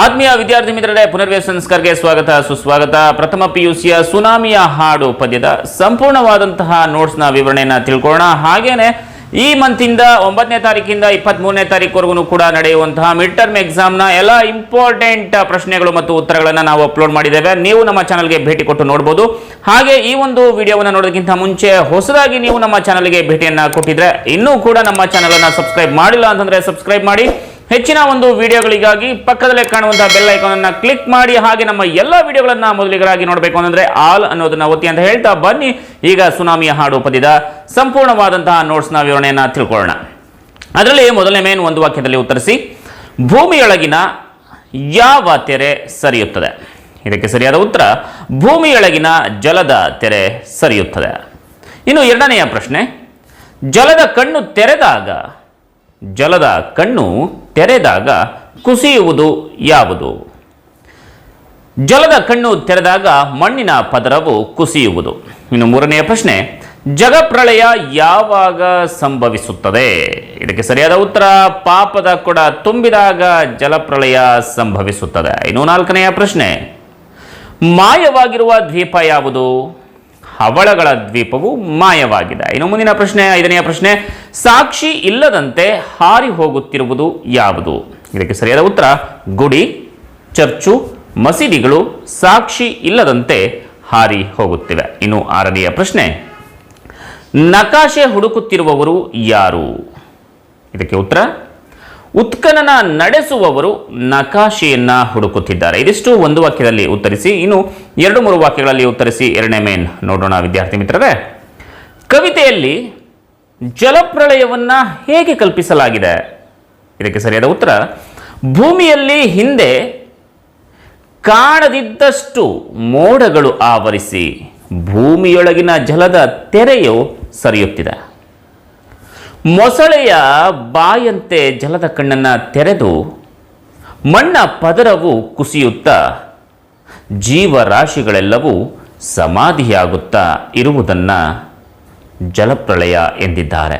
ಆತ್ಮೀಯ ವಿದ್ಯಾರ್ಥಿ ಮಿತ್ರರೇ, ಪುನರ್ವೇಶ ಸಂಸ್ಕಾರಕ್ಕೆ ಸ್ವಾಗತ ಸುಸ್ವಾಗತ. ಪ್ರಥಮ ಪಿಯುಸಿಯ ಸುನಾಮಿಯ ಹಾಡು ಪದ್ಯದ ಸಂಪೂರ್ಣವಾದಂತಹ ನೋಟ್ಸ್ನ ವಿವರಣೆಯನ್ನು ತಿಳ್ಕೊಳ್ಳೋಣ. ಹಾಗೇನೆ ಈ ಮಂತಿಂದ 9ನೇ ತಾರೀಕಿಂದ 23ನೇ ತಾರೀಕುವರೆಗೂ ಕೂಡ ನಡೆಯುವಂತಹ ಮಿಡ್ ಟರ್ಮ್ ಎಕ್ಸಾಮ್ನ ಎಲ್ಲ ಇಂಪಾರ್ಟೆಂಟ್ ಪ್ರಶ್ನೆಗಳು ಮತ್ತು ಉತ್ತರಗಳನ್ನು ನಾವು ಅಪ್ಲೋಡ್ ಮಾಡಿದ್ದೇವೆ. ನೀವು ನಮ್ಮ ಚಾನಲ್ಗೆ ಭೇಟಿ ಕೊಟ್ಟು ನೋಡಬಹುದು. ಹಾಗೆ ಈ ಒಂದು ವಿಡಿಯೋವನ್ನು ನೋಡೋದಕ್ಕಿಂತ ಮುಂಚೆ ಹೊಸದಾಗಿ ನೀವು ನಮ್ಮ ಚಾನಲ್ಗೆ ಭೇಟಿಯನ್ನು ಕೊಟ್ಟಿದ್ರೆ ಇನ್ನೂ ಕೂಡ ನಮ್ಮ ಚಾನಲನ್ನು ಸಬ್ಸ್ಕ್ರೈಬ್ ಮಾಡಿಲ್ಲ ಅಂತಂದ್ರೆ ಸಬ್ಸ್ಕ್ರೈಬ್ ಮಾಡಿ. ಹೆಚ್ಚಿನ ಒಂದು ವಿಡಿಯೋಗಳಿಗಾಗಿ ಪಕ್ಕದಲ್ಲೇ ಕಾಣುವಂತಹ ಬೆಲ್ ಐಕಾನ್ ಅನ್ನು ಕ್ಲಿಕ್ ಮಾಡಿ. ಹಾಗೆ ನಮ್ಮ ಎಲ್ಲ ವಿಡಿಯೋಗಳನ್ನ ಮೊದಲಿಗರಾಗಿ ನೋಡಬೇಕು ಅಂದ್ರೆ ಆಲ್ ಅನ್ನೋದನ್ನ ಒತ್ತಿ ಅಂತ ಹೇಳ್ತಾ ಬನ್ನಿ ಈಗ ಸುನಾಮಿಯ ಹಾಡು ಪದ್ಯದ ಸಂಪೂರ್ಣವಾದಂತಹ ನೋಟ್ಸ್ನ ವಿವರಣೆಯನ್ನ ತಿಳ್ಕೊಳ್ಳೋಣ. ಅದರಲ್ಲಿ ಮೊದಲನೇ ಮೇನ್ ಒಂದು ವಾಕ್ಯದಲ್ಲಿ ಉತ್ತರಿಸಿ. ಭೂಮಿಯೊಳಗಿನ ಯಾವ ತೆರೆ ಸರಿಯುತ್ತದೆ? ಇದಕ್ಕೆ ಸರಿಯಾದ ಉತ್ತರ ಭೂಮಿಯೊಳಗಿನ ಜಲದ ತೆರೆ ಸರಿಯುತ್ತದೆ. ಇನ್ನು ಎರಡನೆಯ ಪ್ರಶ್ನೆ, ಜಲದ ಕಣ್ಣು ತೆರೆದಾಗ ಕುಸಿಯುವುದು ಯಾವುದು? ಜಲದ ಕಣ್ಣು ತೆರೆದಾಗ ಮಣ್ಣಿನ ಪದರವು ಕುಸಿಯುವುದು. ಇನ್ನು ಮೂರನೆಯ ಪ್ರಶ್ನೆ, ಜಗಪ್ರಳಯ ಯಾವಾಗ ಸಂಭವಿಸುತ್ತದೆ? ಇದಕ್ಕೆ ಸರಿಯಾದ ಉತ್ತರ ಪಾಪದ ಕೊಡ ತುಂಬಿದಾಗ ಜಲಪ್ರಳಯ ಸಂಭವಿಸುತ್ತದೆ. ಇನ್ನು ನಾಲ್ಕನೆಯ ಪ್ರಶ್ನೆ, ಮಾಯವಾಗಿರುವ ದ್ವೀಪ ಯಾವುದು? ಹವಳಗಳ ದ್ವೀಪವು ಮಾಯವಾಗಿದೆ. ಇನ್ನು ಮುಂದಿನ ಪ್ರಶ್ನೆ, ಐದನೆಯ ಪ್ರಶ್ನೆ, ಸಾಕ್ಷಿ ಇಲ್ಲದಂತೆ ಹಾರಿ ಹೋಗುತ್ತಿರುವುದು ಯಾವುದು? ಇದಕ್ಕೆ ಸರಿಯಾದ ಉತ್ತರ ಗುಡಿ, ಚರ್ಚು, ಮಸೀದಿಗಳು ಸಾಕ್ಷಿ ಇಲ್ಲದಂತೆ ಹಾರಿ ಹೋಗುತ್ತಿವೆ. ಇನ್ನು ಆರನೆಯ ಪ್ರಶ್ನೆ, ನಕಾಶೆ ಹುಡುಕುತ್ತಿರುವವರು ಯಾರು? ಇದಕ್ಕೆ ಉತ್ತರ ಉತ್ಖನನ ನಡೆಸುವವರು ನಕಾಶೆಯನ್ನ ಹುಡುಕುತ್ತಿದ್ದಾರೆ. ಇದಿಷ್ಟು ಒಂದು ವಾಕ್ಯದಲ್ಲಿ ಉತ್ತರಿಸಿ. ಇನ್ನು 2-3 ವಾಕ್ಯಗಳಲ್ಲಿ ಉತ್ತರಿಸಿ ಎರಡನೇ ಮೇನ್ ನೋಡೋಣ ವಿದ್ಯಾರ್ಥಿ ಮಿತ್ರರೇ. ಕವಿತೆಯಲ್ಲಿ ಜಲಪ್ರಳಯವನ್ನ ಹೇಗೆ ಕಲ್ಪಿಸಲಾಗಿದೆ? ಇದಕ್ಕೆ ಸರಿಯಾದ ಉತ್ತರ ಭೂಮಿಯಲ್ಲಿ ಹಿಂದೆ ಕಾಣದಿದ್ದಷ್ಟು ಮೋಡಗಳು ಆವರಿಸಿ ಭೂಮಿಯೊಳಗಿನ ಜಲದ ತೆರೆಯು ಸರಿಯುತ್ತಿದೆ. ಮೊಸಳೆಯ ಬಾಯಂತೆ ಜಲದ ಕಣ್ಣನ್ನು ತೆರೆದು ಮಣ್ಣ ಪದರವು ಕುಸಿಯುತ್ತಾ ಜೀವರಾಶಿಗಳೆಲ್ಲವೂ ಸಮಾಧಿಯಾಗುತ್ತಾ ಇರುವುದನ್ನು ಜಲಪ್ರಳಯ ಎಂದಿದ್ದಾರೆ.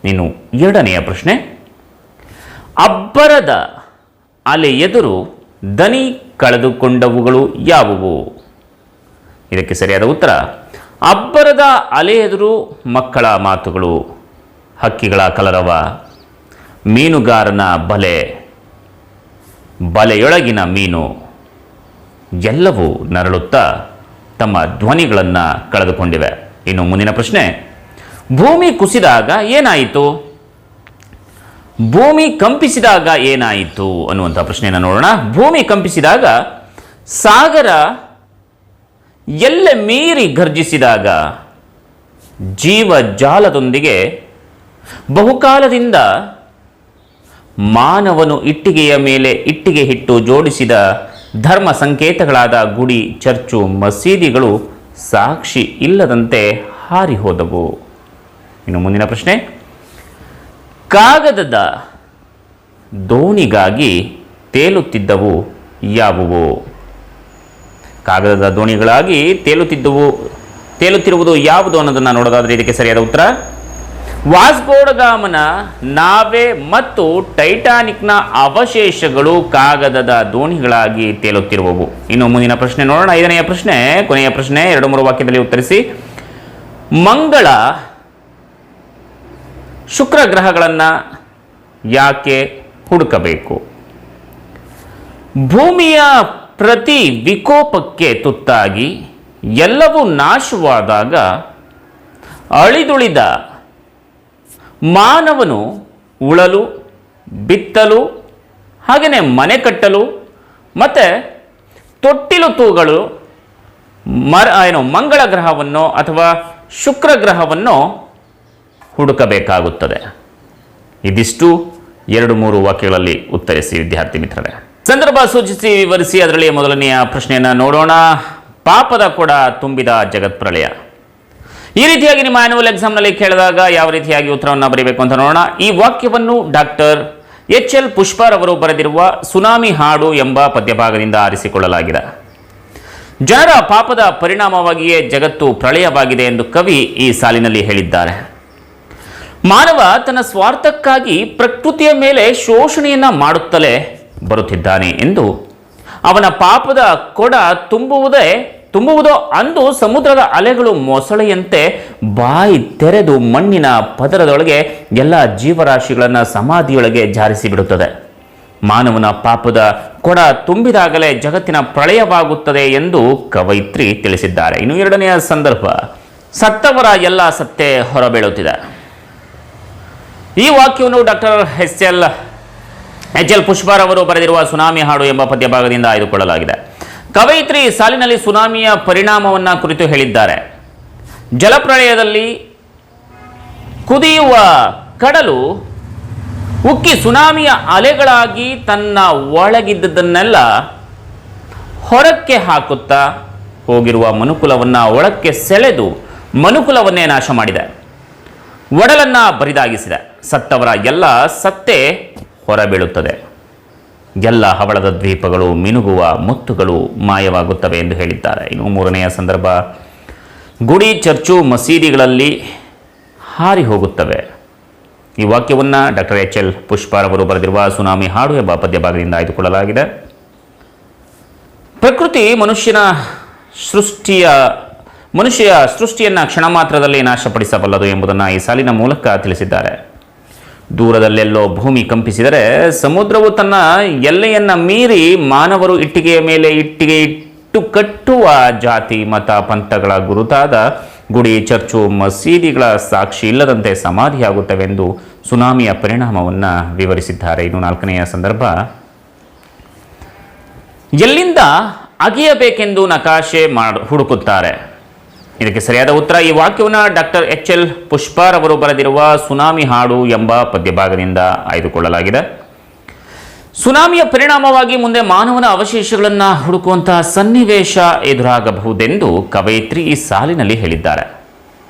ಇನ್ನು ಎರಡನೆಯ ಪ್ರಶ್ನೆ, ಅಬ್ಬರದ ಅಲೆ ಎದುರು ದನಿ ಕಳೆದುಕೊಂಡವುಗಳು ಯಾವುವು? ಇದಕ್ಕೆ ಸರಿಯಾದ ಉತ್ತರ ಅಬ್ಬರದ ಅಲೆ ಎದುರು ಮಕ್ಕಳ ಮಾತುಗಳು, ಹಕ್ಕಿಗಳ ಕಲರವ, ಮೀನುಗಾರನ ಬಲೆಯೊಳಗಿನ ಮೀನು ಎಲ್ಲವೂ ನರಳುತ್ತಾ ತಮ್ಮ ಧ್ವನಿಗಳನ್ನು ಕಳೆದುಕೊಂಡಿವೆ. ಇನ್ನು ಮುಂದಿನ ಪ್ರಶ್ನೆ, ಭೂಮಿ ಕುಸಿದಾಗ ಏನಾಯಿತು? ಭೂಮಿ ಕಂಪಿಸಿದಾಗ ಏನಾಯಿತು ಅನ್ನುವಂಥ ಪ್ರಶ್ನೆಯನ್ನು ನೋಡೋಣ. ಭೂಮಿ ಕಂಪಿಸಿದಾಗ ಸಾಗರ ಎಲ್ಲೆ ಮೀರಿ ಗರ್ಜಿಸಿದಾಗ ಜೀವಜಾಲದೊಂದಿಗೆ ಬಹುಕಾಲದಿಂದ ಮಾನವನು ಇಟ್ಟಿಗೆಯ ಮೇಲೆ ಇಟ್ಟಿಗೆ ಇಟ್ಟು ಜೋಡಿಸಿದ ಧರ್ಮ ಸಂಕೇತಗಳಾದ ಗುಡಿ, ಚರ್ಚು, ಮಸೀದಿಗಳು ಸಾಕ್ಷಿ ಇಲ್ಲದಂತೆ ಹಾರಿ ಹೋದವು. ಇನ್ನು ಮುಂದಿನ ಪ್ರಶ್ನೆ, ಕಾಗದದ ದೋಣಿಗಾಗಿ ತೇಲುತ್ತಿದ್ದವು ಯಾವುವು? ಕಾಗದದ ದೋಣಿಗಳಾಗಿ ತೇಲುತ್ತಿರುವುದು ಯಾವುದು ಅನ್ನೋದನ್ನು ನೋಡೋದಾದ್ರೆ ಇದಕ್ಕೆ ಸರಿಯಾದ ಉತ್ತರ ವಾಸ್ಕೋ ಡ ಗಾಮನ ನಾವೆ ಮತ್ತು ಟೈಟಾನಿಕ್ನ ಅವಶೇಷಗಳು ಕಾಗದದ ದೋಣಿಗಳಾಗಿ ತೇಲುತ್ತಿರುವವು. ಇನ್ನು ಮುಂದಿನ ಪ್ರಶ್ನೆ ನೋಡೋಣ. ಐದನೆಯ ಪ್ರಶ್ನೆ, ಕೊನೆಯ ಪ್ರಶ್ನೆ, 2-3 ವಾಕ್ಯದಲ್ಲಿ ಉತ್ತರಿಸಿ. ಮಂಗಳ, ಶುಕ್ರ ಗ್ರಹಗಳನ್ನು ಯಾಕೆ ಹುಡುಕಬೇಕು? ಭೂಮಿಯ ಪ್ರತಿ ವಿಕೋಪಕ್ಕೆ ತುತ್ತಾಗಿ ಎಲ್ಲವೂ ನಾಶವಾದಾಗ ಅಳಿದುಳಿದ ಮಾನವನು ಉಳಲು, ಬಿತ್ತಲು, ಹಾಗೆಯೇ ಮನೆ ಕಟ್ಟಲು ಮತ್ತು ತೊಟ್ಟಿಲು ತೂಗಲು ಮಂಗಳ ಗ್ರಹವನ್ನು ಅಥವಾ ಶುಕ್ರ ಗ್ರಹವನ್ನು ಹುಡುಕಬೇಕಾಗುತ್ತದೆ. ಇದಿಷ್ಟು 2-3 ವಾಕ್ಯಗಳಲ್ಲಿ ಉತ್ತರಿಸಿ ವಿದ್ಯಾರ್ಥಿ ಮಿತ್ರರೇ. ಸಂದರ್ಭ ಸೂಚಿಸಿ ವಿವರಿಸಿ. ಅದರಲ್ಲಿ ಮೊದಲನೆಯ ಪ್ರಶ್ನೆಯನ್ನು ನೋಡೋಣ. ಪಾಪದ ಕೊಡ ತುಂಬಿದ ಜಗತ್ಪ್ರಳಯ. ಈ ರೀತಿಯಾಗಿ ನಿಮ್ಮ ಆನ್ಯುವಲ್ ಎಕ್ಸಾಮ್ನಲ್ಲಿ ಕೇಳಿದಾಗ ಯಾವ ರೀತಿಯಾಗಿ ಉತ್ತರವನ್ನು ಬರೀಬೇಕು ಅಂತ ನೋಡೋಣ. ಈ ವಾಕ್ಯವನ್ನು ಡಾಕ್ಟರ್ HL ಪುಷ್ಪಾರ್ ಅವರು ಬರೆದಿರುವ ಸುನಾಮಿ ಹಾಡು ಎಂಬ ಪದ್ಯಭಾಗದಿಂದ ಆರಿಸಿಕೊಳ್ಳಲಾಗಿದೆ. ಜನರ ಪಾಪದ ಪರಿಣಾಮವಾಗಿಯೇ ಜಗತ್ತು ಪ್ರಳಯವಾಗಿದೆ ಎಂದು ಕವಿ ಈ ಸಾಲಿನಲ್ಲಿ ಹೇಳಿದ್ದಾರೆ. ಮಾನವ ತನ್ನ ಸ್ವಾರ್ಥಕ್ಕಾಗಿ ಪ್ರಕೃತಿಯ ಮೇಲೆ ಶೋಷಣೆಯನ್ನ ಮಾಡುತ್ತಲೇ ಬರುತ್ತಿದ್ದಾನೆ ಎಂದು ಅವನ ಪಾಪದ ಕೊಡ ತುಂಬುವುದೋ ಅಂದು ಸಮುದ್ರದ ಅಲೆಗಳು ಮೊಸಳೆಯಂತೆ ಬಾಯಿ ತೆರೆದು ಮಣ್ಣಿನ ಪದರದೊಳಗೆ ಎಲ್ಲ ಜೀವರಾಶಿಗಳನ್ನು ಸಮಾಧಿಯೊಳಗೆ ಜಾರಿಸಿ ಬಿಡುತ್ತದೆ. ಮಾನವನ ಪಾಪದ ಕೊಡ ತುಂಬಿದಾಗಲೇ ಜಗತ್ತಿನ ಪ್ರಳಯವಾಗುತ್ತದೆ ಎಂದು ಕವಯಿತ್ರಿ ತಿಳಿಸಿದ್ದಾರೆ. ಇನ್ನು ಎರಡನೆಯ ಸಂದರ್ಭ, ಸತ್ತವರ ಎಲ್ಲ ಸತ್ತೆ ಹೊರಬೀಳುತ್ತಿದೆ. ಈ ವಾಕ್ಯವನ್ನು ಡಾಕ್ಟರ್ ಎಚ್ ಎಲ್ ಪುಷ್ಪಾರವರು ಬರೆದಿರುವ ಸುನಾಮಿ ಹಾಡು ಎಂಬ ಪದ್ಯಭಾಗದಿಂದ ಆಯ್ದುಕೊಳ್ಳಲಾಗಿದೆ. ಕವಯಿತ್ರಿ ಸಾಲಿನಲ್ಲಿ ಸುನಾಮಿಯ ಪರಿಣಾಮವನ್ನು ಕುರಿತು ಹೇಳಿದ್ದಾರೆ. ಜಲಪ್ರಳಯದಲ್ಲಿ ಕುದಿಯುವ ಕಡಲು ಉಕ್ಕಿ ಸುನಾಮಿಯ ಅಲೆಗಳಾಗಿ ತನ್ನ ಒಳಗಿದ್ದದನ್ನೆಲ್ಲ ಹೊರಕ್ಕೆ ಹಾಕುತ್ತಾ ಹೋಗಿರುವ ಮನುಕುಲವನ್ನು ಒಳಕ್ಕೆ ಸೆಳೆದು ಮನುಕುಲವನ್ನೇ ನಾಶ ಮಾಡಿದೆ, ಒಡಲನ್ನು ಬರಿದಾಗಿಸಿದೆ. ಸತ್ತವರ ಎಲ್ಲ ಸತ್ತೆ ಹೊರಬೀಳುತ್ತದೆ, ಎಲ್ಲ ಹವಳದ ದ್ವೀಪಗಳು ಮಿನುಗುವ ಮುತ್ತುಗಳು ಮಾಯವಾಗುತ್ತವೆ ಎಂದು ಹೇಳಿದ್ದಾರೆ. ಇನ್ನು ಮೂರನೆಯ ಸಂದರ್ಭ, ಗುಡಿ ಚರ್ಚು ಮಸೀದಿಗಳಲ್ಲಿ ಹಾರಿ ಹೋಗುತ್ತವೆ. ಈ ವಾಕ್ಯವನ್ನು ಡಾಕ್ಟರ್ ಎಚ್ ಎಲ್ ಪುಷ್ಪಾರವರು ಬರೆದಿರುವ ಸುನಾಮಿ ಹಾಡು ಎಂಬ ಪದ್ಯಭಾಗದಿಂದ ಆಯ್ದುಕೊಳ್ಳಲಾಗಿದೆ. ಪ್ರಕೃತಿ ಮನುಷ್ಯ ಸೃಷ್ಟಿಯನ್ನು ಕ್ಷಣ ಮಾತ್ರದಲ್ಲಿ ನಾಶಪಡಿಸಬಲ್ಲದು ಎಂಬುದನ್ನು ಈ ಸಾಲಿನ ಮೂಲಕ ತಿಳಿಸಿದ್ದಾರೆ. ದೂರದಲ್ಲೆಲ್ಲೋ ಭೂಮಿ ಕಂಪಿಸಿದರೆ ಸಮುದ್ರವು ತನ್ನ ಎಲ್ಲೆಯನ್ನು ಮೀರಿ ಮಾನವರು ಇಟ್ಟಿಗೆಯ ಮೇಲೆ ಇಟ್ಟಿಗೆ ಇಟ್ಟು ಕಟ್ಟುವ ಜಾತಿ ಮತ ಪಂಥಗಳ ಗುರುತಾದ ಗುಡಿ ಚರ್ಚು ಮಸೀದಿಗಳ ಸಾಕ್ಷಿ ಇಲ್ಲದಂತೆ ಸಮಾಧಿಯಾಗುತ್ತವೆಂದು ಸುನಾಮಿಯ ಪರಿಣಾಮವನ್ನು ವಿವರಿಸಿದ್ದಾರೆ. ಇನ್ನು ನಾಲ್ಕನೆಯ ಸಂದರ್ಭ, ಎಲ್ಲಿಂದ ಅಗೆಯಬೇಕೆಂದು ನಕಾಶೆ ಹುಡುಕುತ್ತಾರೆ. ಇದಕ್ಕೆ ಸರಿಯಾದ ಉತ್ತರ ಈ ವಾಕ್ಯವನ್ನು ಡಾಕ್ಟರ್ ಎಚ್ ಎಲ್ ಪುಷ್ಪಾರವರು ಬರೆದಿರುವ ಸುನಾಮಿ ಹಾಡು ಎಂಬ ಪದ್ಯಭಾಗದಿಂದ ಆಯ್ದುಕೊಳ್ಳಲಾಗಿದೆ. ಸುನಾಮಿಯ ಪರಿಣಾಮವಾಗಿ ಮುಂದೆ ಮಾನವನ ಅವಶೇಷಗಳನ್ನು ಹುಡುಕುವಂತಹ ಸನ್ನಿವೇಶ ಎದುರಾಗಬಹುದೆಂದು ಕವಯಿತ್ರಿ ಈ ಸಾಲಿನಲ್ಲಿ ಹೇಳಿದ್ದಾರೆ.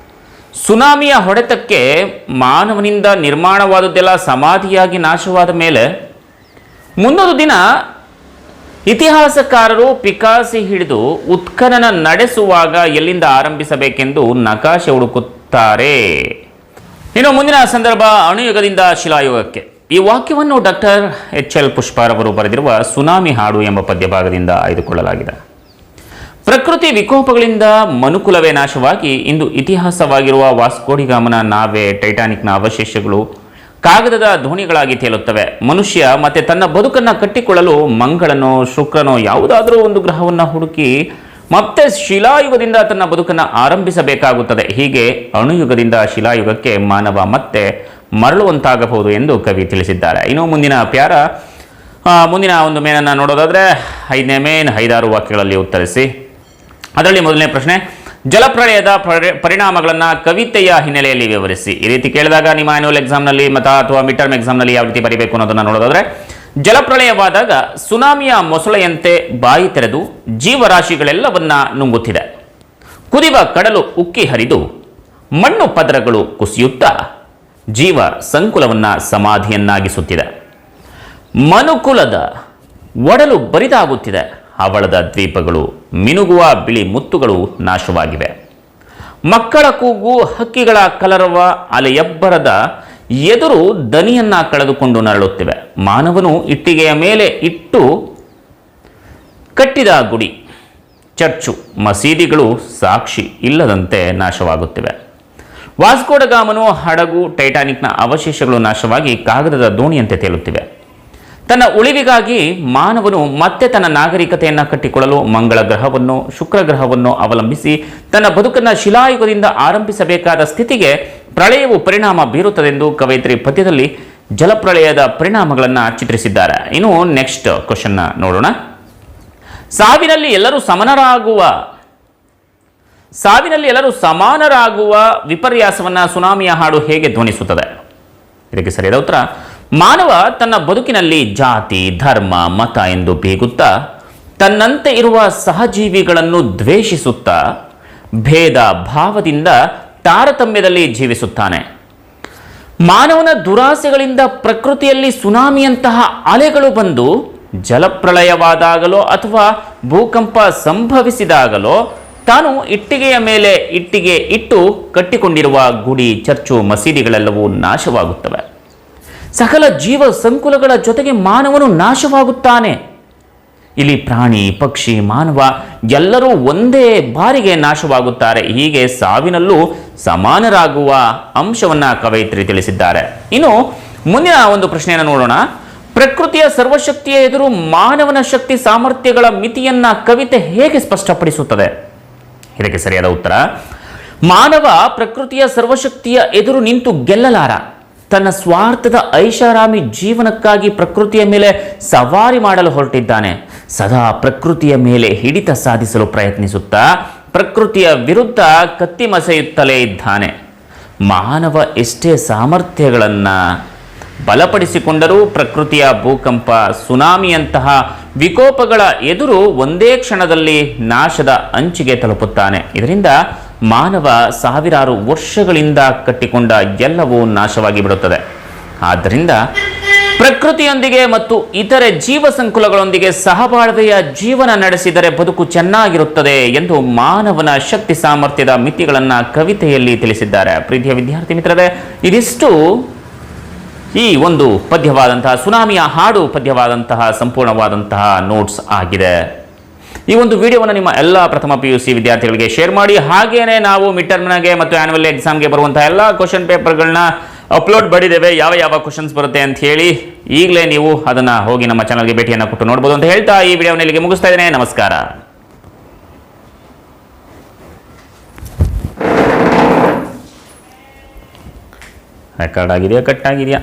ಸುನಾಮಿಯ ಹೊಡೆತಕ್ಕೆ ಮಾನವನಿಂದ ನಿರ್ಮಾಣವಾದದ್ದೆಲ್ಲ ಸಮಾಧಿಯಾಗಿ ನಾಶವಾದ ಮೇಲೆ ಮುಂದೊಂದು ದಿನ ಇತಿಹಾಸಕಾರರು ಪಿಕಾಸಿ ಹಿಡಿದು ಉತ್ಖನನ ನಡೆಸುವಾಗ ಎಲ್ಲಿಂದ ಆರಂಭಿಸಬೇಕೆಂದು ನಕಾಶೆ ಹುಡುಕುತ್ತಾರೆ. ಇನ್ನು ಮುಂದಿನ ಸಂದರ್ಭ, ಅಣುಯುಗದಿಂದ ಶಿಲಾಯುಗಕ್ಕೆ. ಈ ವಾಕ್ಯವನ್ನು ಡಾಕ್ಟರ್ ಎಚ್ ಎಲ್ ಪುಷ್ಪಾರವರು ಬರೆದಿರುವ ಸುನಾಮಿ ಹಾಡು ಎಂಬ ಪದ್ಯಭಾಗದಿಂದ ಆಯ್ದುಕೊಳ್ಳಲಾಗಿದೆ. ಪ್ರಕೃತಿ ವಿಕೋಪಗಳಿಂದ ಮನುಕುಲವೇ ನಾಶವಾಗಿ ಇಂದು ಇತಿಹಾಸವಾಗಿರುವ ವಾಸ್ಕೋಡಿಗಾಮನ ನಾವೆ, ಟೈಟಾನಿಕ್ನ ಅವಶೇಷಗಳು ಕಾಗದದ ದೋಣಿಗಳಾಗಿ ತೇಲುತ್ತವೆ. ಮನುಷ್ಯ ಮತ್ತೆ ತನ್ನ ಬದುಕನ್ನು ಕಟ್ಟಿಕೊಳ್ಳಲು ಮಂಗಳನೋ ಶುಕ್ರನೋ ಯಾವುದಾದರೂ ಒಂದು ಗ್ರಹವನ್ನು ಹುಡುಕಿ ಮತ್ತೆ ಶಿಲಾಯುಗದಿಂದ ತನ್ನ ಬದುಕನ್ನು ಆರಂಭಿಸಬೇಕಾಗುತ್ತದೆ. ಹೀಗೆ ಅಣುಯುಗದಿಂದ ಶಿಲಾಯುಗಕ್ಕೆ ಮಾನವ ಮತ್ತೆ ಮರಳುವಂತಾಗಬಹುದು ಎಂದು ಕವಿ ತಿಳಿಸಿದ್ದಾರೆ. ಇನ್ನು ಮುಂದಿನ ಮುಂದಿನ ಒಂದು ಮೇನನ್ನು ನೋಡೋದಾದರೆ 5ನೇ ಮೇನ್ 5-6 ವಾಕ್ಯಗಳಲ್ಲಿ ಉತ್ತರಿಸಿ. ಅದರಲ್ಲಿ ಮೊದಲನೇ ಪ್ರಶ್ನೆ, ಜಲಪ್ರಳಯದ ಪರಿಣಾಮಗಳನ್ನು ಕವಿತೆಯ ಹಿನ್ನೆಲೆಯಲ್ಲಿ ವಿವರಿಸಿ. ಈ ರೀತಿ ಕೇಳಿದಾಗ ನಿಮ್ಮ ಆನ್ಯುವಲ್ ಎಕ್ಸಾಮ್ನಲ್ಲಿ ಅಥವಾ ಮಿಡ್ ಟರ್ಮ್ ಎಕ್ಸಾಮ್ನಲ್ಲಿ ಯಾವ ರೀತಿ ಬರೀಬೇಕು ಅನ್ನೋದನ್ನು ನೋಡೋದಾದರೆ, ಜಲಪ್ರಳಯವಾದಾಗ ಸುನಾಮಿಯ ಮೊಸಳೆಯಂತೆ ಬಾಯಿ ತೆರೆದು ಜೀವರಾಶಿಗಳೆಲ್ಲವನ್ನ ನುಂಗುತ್ತಿದೆ. ಕುದಿವ ಕಡಲು ಉಕ್ಕಿ ಹರಿದು ಮಣ್ಣು ಪದರಗಳು ಕುಸಿಯುತ್ತಾ ಜೀವ ಸಂಕುಲವನ್ನು ಸಮಾಧಿಯನ್ನಾಗಿಸುತ್ತಿದೆ. ಮನುಕುಲದ ಒಡಲು ಬರಿದಾಗುತ್ತಿದೆ. ಹವಳದ ದ್ವೀಪಗಳು ಮಿನುಗುವ ಬಿಳಿ ಮುತ್ತುಗಳು ನಾಶವಾಗಿವೆ. ಮಕ್ಕಳ ಕೂಗು, ಹಕ್ಕಿಗಳ ಕಲರವ, ಅಲೆಯಬ್ಬರದ ಎದುರು ದನಿಯನ್ನ ಕಳೆದುಕೊಂಡು ನರಳುತ್ತಿವೆ. ಮಾನವನು ಇಟ್ಟಿಗೆಯ ಮೇಲೆ ಇಟ್ಟು ಕಟ್ಟಿದ ಗುಡಿ ಚರ್ಚು ಮಸೀದಿಗಳು ಸಾಕ್ಷಿ ಇಲ್ಲದಂತೆ ನಾಶವಾಗುತ್ತಿವೆ. ವಾಸ್ಕೋಡಗಾಮನು ಹಡಗು, ಟೈಟಾನಿಕ್ನ ಅವಶೇಷಗಳು ನಾಶವಾಗಿ ಕಾಗದದ ದೋಣಿಯಂತೆ ತೇಲುತ್ತಿವೆ. ತನ್ನ ಉಳಿವಿಗಾಗಿ ಮಾನವನು ಮತ್ತೆ ತನ್ನ ನಾಗರಿಕತೆಯನ್ನು ಕಟ್ಟಿಕೊಳ್ಳಲು ಮಂಗಳ ಗ್ರಹವನ್ನು ಶುಕ್ರ ಗ್ರಹವನ್ನು ಅವಲಂಬಿಸಿ ತನ್ನ ಬದುಕನ್ನು ಶಿಲಾಯುಗದಿಂದ ಆರಂಭಿಸಬೇಕಾದ ಸ್ಥಿತಿಗೆ ಪ್ರಳಯವು ಪರಿಣಾಮ ಬೀರುತ್ತದೆಂದು ಕವಯಿತ್ರಿ ಪದ್ಯದಲ್ಲಿ ಜಲಪ್ರಳಯದ ಪರಿಣಾಮಗಳನ್ನು ಚಿತ್ರಿಸಿದ್ದಾರೆ. ಇನ್ನು ನೆಕ್ಸ್ಟ್ ಕ್ವಶನ್ನ ನೋಡೋಣ. ಸಾವಿನಲ್ಲಿ ಎಲ್ಲರೂ ಸಮಾನರಾಗುವ ವಿಪರ್ಯಾಸವನ್ನು ಸುನಾಮಿಯ ಹಾಡು ಹೇಗೆ ಧ್ವನಿಸುತ್ತದೆ? ಇದಕ್ಕೆ ಸರಿಯಾದ ಉತ್ತರ, ಮಾನವ ತನ್ನ ಬದುಕಿನಲ್ಲಿ ಜಾತಿ, ಧರ್ಮ, ಮತ ಎಂದು ಬೀಗುತ್ತಾ ತನ್ನಂತೆ ಇರುವ ಸಹಜೀವಿಗಳನ್ನು ದ್ವೇಷಿಸುತ್ತಾ ಭೇದ ಭಾವದಿಂದ ತಾರತಮ್ಯದಲ್ಲಿ ಜೀವಿಸುತ್ತಾನೆ. ಮಾನವನ ದುರಾಸೆಗಳಿಂದ ಪ್ರಕೃತಿಯಲ್ಲಿ ಸುನಾಮಿಯಂತಹ ಅಲೆಗಳು ಬಂದು ಜಲಪ್ರಳಯವಾದಾಗಲೋ ಅಥವಾ ಭೂಕಂಪ ಸಂಭವಿಸಿದಾಗಲೋ ತಾನು ಇಟ್ಟಿಗೆಯ ಮೇಲೆ ಇಟ್ಟಿಗೆ ಇಟ್ಟು ಕಟ್ಟಿಕೊಂಡಿರುವ ಗುಡಿ, ಚರ್ಚು, ಮಸೀದಿಗಳೆಲ್ಲವೂ ನಾಶವಾಗುತ್ತವೆ. ಸಕಲ ಜೀವ ಸಂಕುಲಗಳ ಜೊತೆಗೆ ಮಾನವನು ನಾಶವಾಗುತ್ತಾನೆ. ಇಲ್ಲಿ ಪ್ರಾಣಿ, ಪಕ್ಷಿ, ಮಾನವ ಎಲ್ಲರೂ ಒಂದೇ ಬಾರಿಗೆ ನಾಶವಾಗುತ್ತಾರೆ. ಹೀಗೆ ಸಾವಿನಲ್ಲೂ ಸಮಾನರಾಗುವ ಅಂಶವನ್ನ ಕವಯಿತ್ರಿ ತಿಳಿಸಿದ್ದಾರೆ. ಇನ್ನು ಮುಂದಿನ ಒಂದು ಪ್ರಶ್ನೆಯನ್ನು ನೋಡೋಣ. ಪ್ರಕೃತಿಯ ಸರ್ವಶಕ್ತಿಯ ಎದುರು ಮಾನವನ ಶಕ್ತಿ ಸಾಮರ್ಥ್ಯಗಳ ಮಿತಿಯನ್ನ ಕವಿತೆ ಹೇಗೆ ಸ್ಪಷ್ಟಪಡಿಸುತ್ತದೆ? ಇದಕ್ಕೆ ಸರಿಯಾದ ಉತ್ತರ, ಮಾನವ ಪ್ರಕೃತಿಯ ಸರ್ವಶಕ್ತಿಯ ಎದುರು ನಿಂತು ಗೆಲ್ಲಲಾರ. ತನ್ನ ಸ್ವಾರ್ಥದ ಐಷಾರಾಮಿ ಜೀವನಕ್ಕಾಗಿ ಪ್ರಕೃತಿಯ ಮೇಲೆ ಸವಾರಿ ಮಾಡಲು ಹೊರಟಿದ್ದಾನೆ. ಸದಾ ಪ್ರಕೃತಿಯ ಮೇಲೆ ಹಿಡಿತ ಸಾಧಿಸಲು ಪ್ರಯತ್ನಿಸುತ್ತಾ ಪ್ರಕೃತಿಯ ವಿರುದ್ಧ ಕತ್ತಿಮಸೆಯುತ್ತಲೇ ಇದ್ದಾನೆ. ಮಾನವ ಎಷ್ಟೇ ಸಾಮರ್ಥ್ಯಗಳನ್ನು ಬಲಪಡಿಸಿಕೊಂಡರೂ ಪ್ರಕೃತಿಯ ಭೂಕಂಪ, ಸುನಾಮಿಯಂತಹ ವಿಕೋಪಗಳ ಎದುರು ಒಂದೇ ಕ್ಷಣದಲ್ಲಿ ನಾಶದ ಅಂಚಿಗೆ ತಲುಪುತ್ತಾನೆ. ಇದರಿಂದ ಮಾನವ ಸಾವಿರಾರು ವರ್ಷಗಳಿಂದ ಕಟ್ಟಿಕೊಂಡ ಎಲ್ಲವೂ ನಾಶವಾಗಿ ಬಿಡುತ್ತದೆ. ಆದ್ದರಿಂದ ಪ್ರಕೃತಿಯೊಂದಿಗೆ ಮತ್ತು ಇತರೆ ಜೀವ ಸಂಕುಲಗಳೊಂದಿಗೆ ಸಹಬಾಳ್ವೆಯ ಜೀವನ ನಡೆಸಿದರೆ ಬದುಕು ಚೆನ್ನಾಗಿರುತ್ತದೆ ಎಂದು ಮಾನವನ ಶಕ್ತಿ ಸಾಮರ್ಥ್ಯದ ಮಿತಿಗಳನ್ನು ಕವಿತೆಯಲ್ಲಿ ತಿಳಿಸಿದ್ದಾರೆ. ಪ್ರೀತಿಯ ವಿದ್ಯಾರ್ಥಿ ಮಿತ್ರರೇ, ಇದಿಷ್ಟು ಈ ಒಂದು ಪದ್ಯವಾದಂತಹ ಸುನಾಮಿಯ ಹಾಡು ಪದ್ಯವಾದಂತಹ ಸಂಪೂರ್ಣವಾದಂತಹ ನೋಟ್ಸ್ ಆಗಿದೆ. ಈ ಒಂದು ವಿಡಿಯೋವನ್ನು ನಿಮ್ಮ ಎಲ್ಲ ಪ್ರಥಮ PUC ವಿದ್ಯಾರ್ಥಿಗಳಿಗೆ ಶೇರ್ ಮಾಡಿ. ಹಾಗೇನೆ ನಾವು ಮಿಡ್ ಟರ್ಮ್ಗೆ ಮತ್ತು ಆನ್ಯುವಲ್ ಎಕ್ಸಾಮ್ಗೆ ಬರುವಂತಹ ಎಲ್ಲ ಕ್ವಶನ್ ಪೇಪರ್ಗಳನ್ನ ಅಪ್ಲೋಡ್ ಮಾಡಿದ್ದೇವೆ. ಯಾವ ಕ್ವಶನ್ಸ್ ಬರುತ್ತೆ ಅಂತ ಹೇಳಿ ಈಗಲೇ ನೀವು ಅದನ್ನು ಹೋಗಿ ನಮ್ಮ ಚಾನಲ್ಗೆ ಭೇಟಿಯನ್ನು ಕೊಟ್ಟು ನೋಡ್ಬೋದು ಅಂತ ಹೇಳ್ತಾ ಈ ವಿಡಿಯೋನ ಇಲ್ಲಿಗೆ ಮುಗಿಸ್ತಾ ಇದ್ದೇನೆ. ನಮಸ್ಕಾರ. ರೆಕಾರ್ಡ್ ಆಗಿದೆಯಾ, ಕಟ್ ಆಗಿದೆಯಾ?